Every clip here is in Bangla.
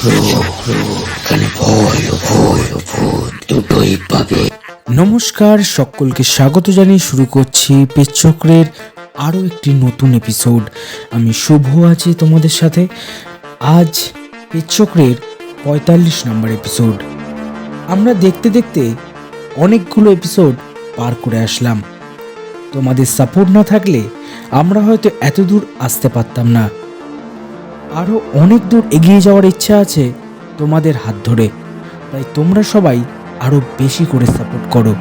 এখানে ভয় ও ভয় ও ভূত দুটোই পাবে। নমস্কার, সকলকে স্বাগত জানিয়ে শুরু করছি পেচক্রের আরও একটি নতুন এপিসোড। আমি শুভ আছি তোমাদের সাথে। আজ পেচক্রের 45 নম্বর এপিসোড। আমরা দেখতে দেখতে অনেকগুলো এপিসোড পার করে আসলাম। তোমাদের সাপোর্ট না থাকলে আমরা হয়তো এত দূর আসতে পারতাম না। আরও অনেক দূর এগিয়ে যাওয়ার ইচ্ছা আছে তোমাদের হাত ধরে, তাই তোমরা সবাই আরও বেশি করে সাপোর্ট করো।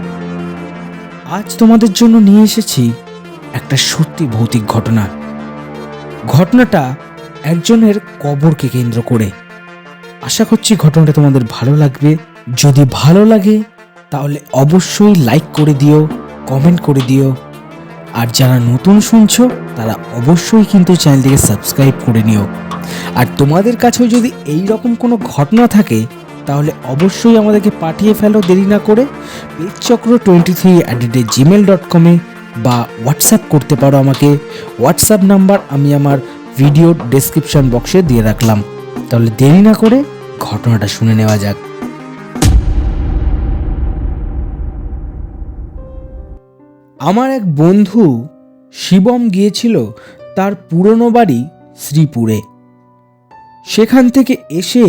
আজ তোমাদের জন্য নিয়ে এসেছি একটা সত্যি ভৌতিক ঘটনা। ঘটনাটা একজনের কবরকে কেন্দ্র করে। আশা করছি ঘটনাটা তোমাদের ভালো লাগবে। যদি ভালো লাগে তাহলে অবশ্যই লাইক করে দিও, কমেন্ট করে দিও। আর যারা নতুন শুনছো তারা অবশ্যই কিন্তু চ্যানেলটিকে সাবস্ক্রাইব করে নিও। আর তোমাদের কাছেও যদি এই রকম কোনো ঘটনা থাকে তাহলে অবশ্যই আমাদেরকে পাঠিয়ে ফেলো দেরি না করে pechchakra23@gmail.com বা হোয়াটসঅ্যাপ করতে পারো আমাকে। হোয়াটসঅ্যাপ নাম্বার আমি আমার ভিডিওর ডেসক্রিপশন বক্সে দিয়ে রাখলাম। তাহলে দেরি না করে ঘটনাটা শুনে নেওয়া যাক। আমার এক বন্ধু শিবম গিয়েছিল তার পুরনো বাড়ি শ্রীপুরে। সেখান থেকে এসে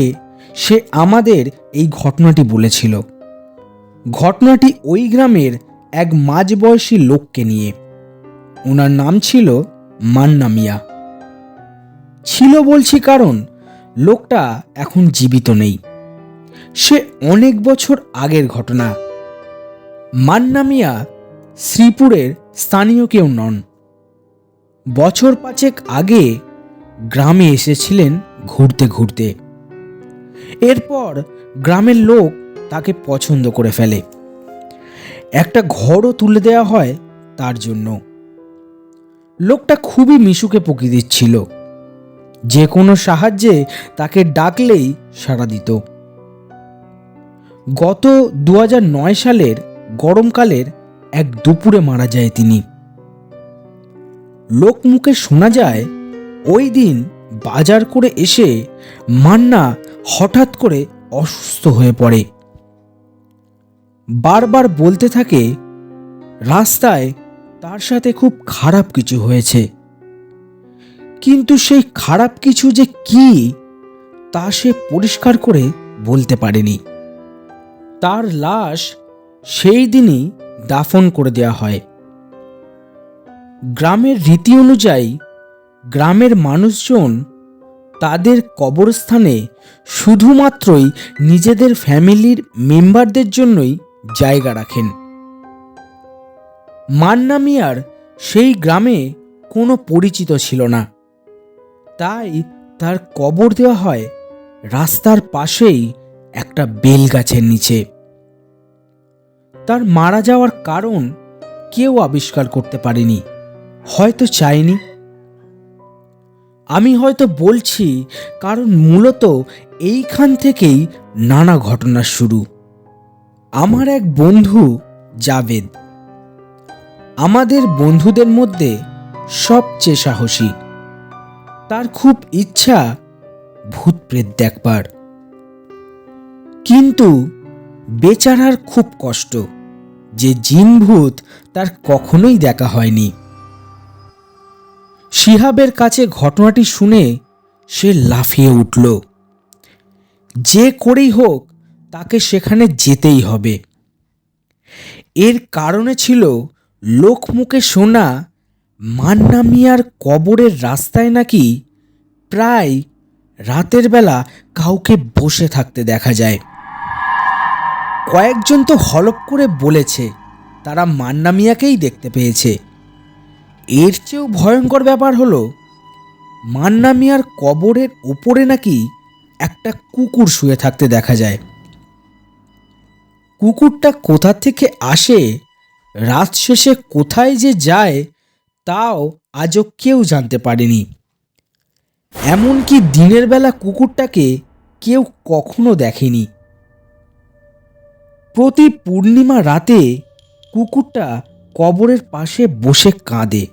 সে আমাদের এই ঘটনাটি বলেছিল। ঘটনাটি ওই গ্রামের এক মাঝবয়সী লোককে নিয়ে। ওনার নাম ছিল মান্না মিয়া। ছিল বলছি কারণ লোকটা এখন জীবিত নেই। সে অনেক বছর আগের ঘটনা। মান্না মিয়া শ্রীপুরের স্থানীয় কেউ নন। বছর 5 আগে গ্রামে এসেছিলেন ঘুরতে ঘুরতে। এরপর গ্রামের লোক তাকে পছন্দ করে ফেলে। একটা ঘরও তুলে দেওয়া হয় তার জন্য। লোকটা খুবই মিশুকে প্রকৃতির ছিল। যে কোনো সাহায্যে তাকে ডাকলেই সাড়া দিত। গত 2009 সালের গরমকালের এক দুপুরে মারা যায় তিনি। লোকমুখে শোনা যায় ওই দিন বাজার করে এসে মান্না হঠাৎ করে অসুস্থ হয়ে পড়ে। বারবার বলতে থাকে রাস্তায় তার সাথে খুব খারাপ কিছু হয়েছে, কিন্তু সেই খারাপ কিছু যে কি তা সে পরিষ্কার করে বলতে পারেনি। তার লাশ সেই দিনই দাফন করে দেওয়া হয়। গ্রামের রীতি অনুযায়ী গ্রামের মানুষজন তাদের কবরস্থানে শুধুমাত্রই নিজেদের ফ্যামিলির মেম্বারদের জন্যই জায়গা রাখেন। মান্না মিয়ার সেই গ্রামে কোনো পরিচিত ছিল না, তাই তার কবর দেওয়া হয় রাস্তার পাশেই একটা বেল গাছের নিচে। তার মারা যাওয়ার কারণ কেউ আবিষ্কার করতে পারেনি, হয়তো চায়নি। আমি হয়তো বলছি কারণ মূলত এইখান থেকেই নানা ঘটনার শুরু। আমার এক বন্ধু জাভেদ আমাদের বন্ধুদের মধ্যে সবচেয়ে সাহসী। তার খুব ইচ্ছা ভূত প্রেত দেখবার, কিন্তু বেচারার খুব কষ্ট যে জিন ভূত তার কখনোই দেখা হয়নি। শিহাবের কাছে ঘটনাটি শুনে সে লাফিয়ে উঠল। যে করেই হোক তাকে সেখানে যেতেই হবে। এর কারণে ছিল লোকমুখে শোনা মান্না মিয়ার কবরের রাস্তায় নাকি প্রায় রাতের বেলা কাউকে বসে থাকতে দেখা যায়। কয়েকজন তো হলপ করে বলেছে তারা মান্না মিয়াকেই দেখতে পেয়েছে। এর চেয়েও ভয়ঙ্কর ব্যাপার হলো মান্না মিয়ার কবরের ওপরে নাকি একটা কুকুর শুয়ে থাকতে দেখা যায়। কুকুরটা কোথা থেকে আসে, রাত শেষে কোথায় যে যায় তাও আজও কেউ জানতে পারেনি। এমনকি দিনের বেলা কুকুরটাকে কেউ কখনো দেখেনি। প্রতি পূর্ণিমা রাতে কুকুরটা কবরের পাশে বসে কাঁদে।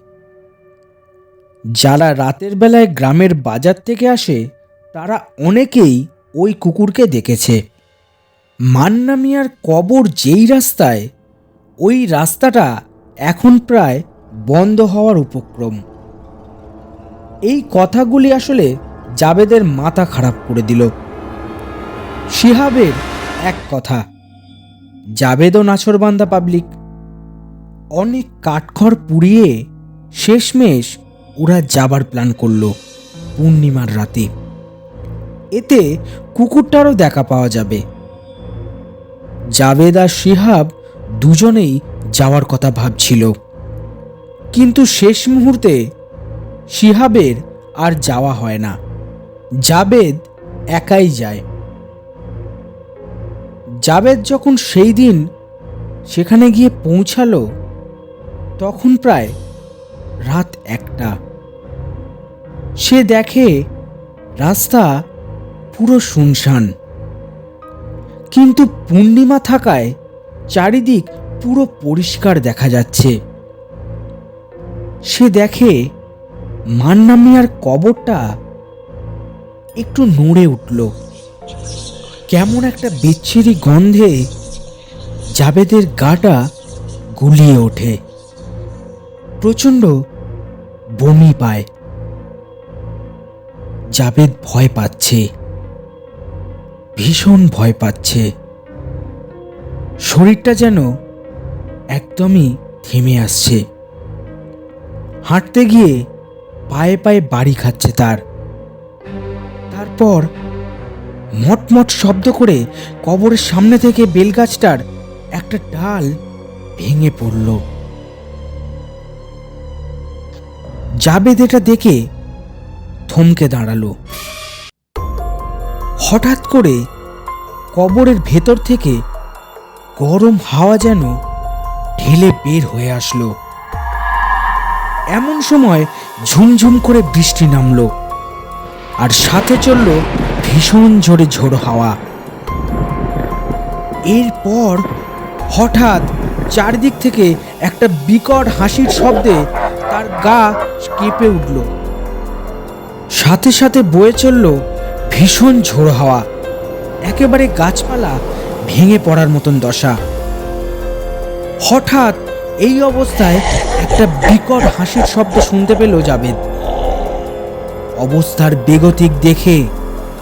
যারা রাতের বেলায় গ্রামের বাজার থেকে আসে তারা অনেকেই ওই কুকুরকে দেখেছে। মান্না মিয়ার কবর যেই রাস্তায়, ওই রাস্তাটা এখন প্রায় বন্ধ হওয়ার উপক্রম। এই কথাগুলি আসলে জাবেদের মাথা খারাপ করে দিল। শিহাবের এক কথা, জাবেদও নাছরবান্দা পাবলিক। অনেক কাঠখড় পুড়িয়ে শেষমেশ ওরা যাবার প্ল্যান করলো পূর্ণিমার রাতে। এতে কুকুরটারও দেখা পাওয়া যাবে। জাবেদ আর শিহাব দুজনেই যাওয়ার কথা ভাবছিল, কিন্তু শেষ মুহূর্তে শিহাবের আর যাওয়া হয় না। জাবেদ একাই যায়। জাবেদ যখন সেই দিন সেখানে গিয়ে পৌঁছালো তখন প্রায় রাত 1টা। সে দেখে রাস্তা পুরো শুনশান, কিন্তু পূর্ণিমা থাকায় চারিদিক পুরো পরিষ্কার দেখা যাচ্ছে। সে দেখে মান্না মিয়ার কবরটা একটু নড়ে উঠল। কেমন একটা বিচ্ছিরি গন্ধে জাবেদের গাটা গুলিয়ে ওঠে। প্রচণ্ড বমি পায়। জাবেদ ভয় পাচ্ছে, ভীষণ ভয় পাচ্ছে। শরীরটা যেন একদমই থেমে আসছে। হাঁটতে গিয়ে পায়ে পায়ে বাড়ি খাচ্ছে তার। তারপর মটমট শব্দ করে কবরের সামনে থেকে বেলগাছটার একটা ডাল ভেঙে পড়ল। জাবেদ এটা দেখে থমকে দাঁড়ালো। হঠাৎ করে কবরের ভেতর থেকে গরম হাওয়া যেন ঢেলে বের হয়ে আসলো। এমন সময় ঝুমঝুম করে বৃষ্টি নামলো, আর সাথে চলল ভীষণ জোরে ঝোড়ো হাওয়া। এরপর হঠাৎ চারদিক থেকে একটা বিকট হাসির শব্দে তার গা কেঁপে উঠল। সাথে সাথে বয়ে চলল ভীষণ ঝোড়ো হাওয়া। একেবারে গাছপালা ভেঙে পড়ার মতন দশা। হঠাৎ এই অবস্থায় একটা বিকট হাসির শব্দ শুনতে পেল জাবেদ। অবস্থার বেগতিক দেখে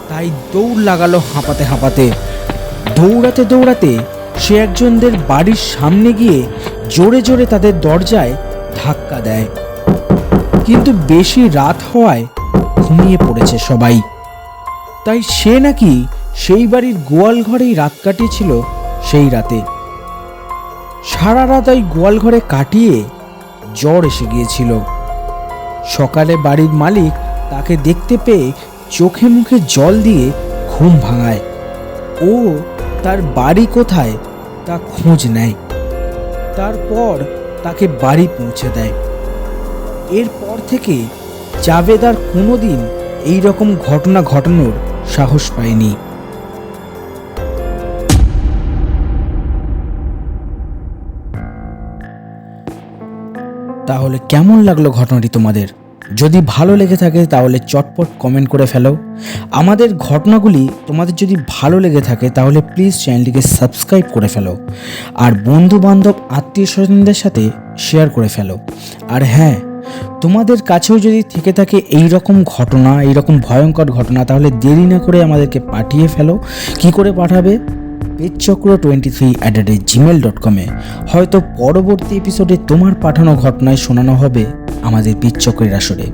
তাই দৌড় লাগালো হাঁপাতে হাঁপাতে। দৌড়াতে দৌড়াতে সে একজনদের বাড়ির সামনে গিয়ে জোরে জোরে তাদের দরজায় ধাক্কা দেয়। কিন্তু বেশি রাত হওয়ায় ঘুমিয়ে পড়েছে সবাই। তাই সে নাকি সেই বাড়ির গোয়াল ঘরেই রাত কাটিয়েছিল সেই রাতে। সারা রাত ওই গোয়াল ঘরে কাটিয়ে জ্বর এসে গিয়েছিল। সকালে বাড়ির মালিক তাকে দেখতে পেয়ে চোখে মুখে জল দিয়ে ঘুম ভাঙায়। ও তার বাড়ি কোথায় তা খোঁজ নেয়। তারপর তাকে বাড়ি পৌঁছে দেয়। এরপর থেকে জাবেদ আর কোনোদিন এই রকম ঘটনা ঘটানোর সাহস পায়নি। তাহলে কেমন লাগলো ঘটনাটি তোমাদের? যদি ভালো লেগে থাকে তাহলে চটপট কমেন্ট করে ফেলো। আমাদের ঘটনাগুলি তোমাদের যদি ভালো লেগে থাকে তাহলে প্লিজ চ্যানেলটিকে সাবস্ক্রাইব করে ফেলো, আর বন্ধু বান্ধব আত্মীয় স্বজনদের সাথে শেয়ার করে ফেলো। আর হ্যাঁ, তোমাদের কাছেও যদি থেকে থাকে এই রকম ঘটনা, এই রকম ভয়ঙ্কর ঘটনা, তাহলে দেরি না করে আমাদেরকে পাঠিয়ে ফেলো। কি করে পাঠাবে? pechchakra23@gmail.com হয়তো পরবর্তী এপিসোডে তোমার পাঠানো ঘটনায় শোনানো হবে আমাদের পেচচক্রের আসরে।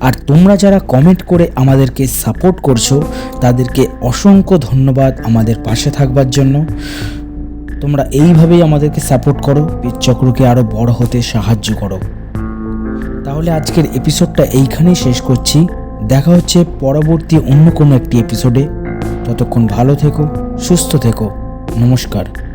আর তোমরা যারা কমেন্ট করে আমাদেরকে সাপোর্ট করছো তাদেরকে অসংখ্য ধন্যবাদ আমাদের পাশে থাকবার জন্য। তোমরা এইভাবেই আমাদেরকে সাপোর্ট করো, পেচচক্রকে আরও বড় হতে সাহায্য করো। তাহলে আজকের এপিসোডটা এইখানেই শেষ করছি। দেখা হচ্ছে পরবর্তী অন্য কোনো একটি এপিসোডে। ততক্ষণ ভালো থেকো, সুস্থ থেকো। নমস্কার।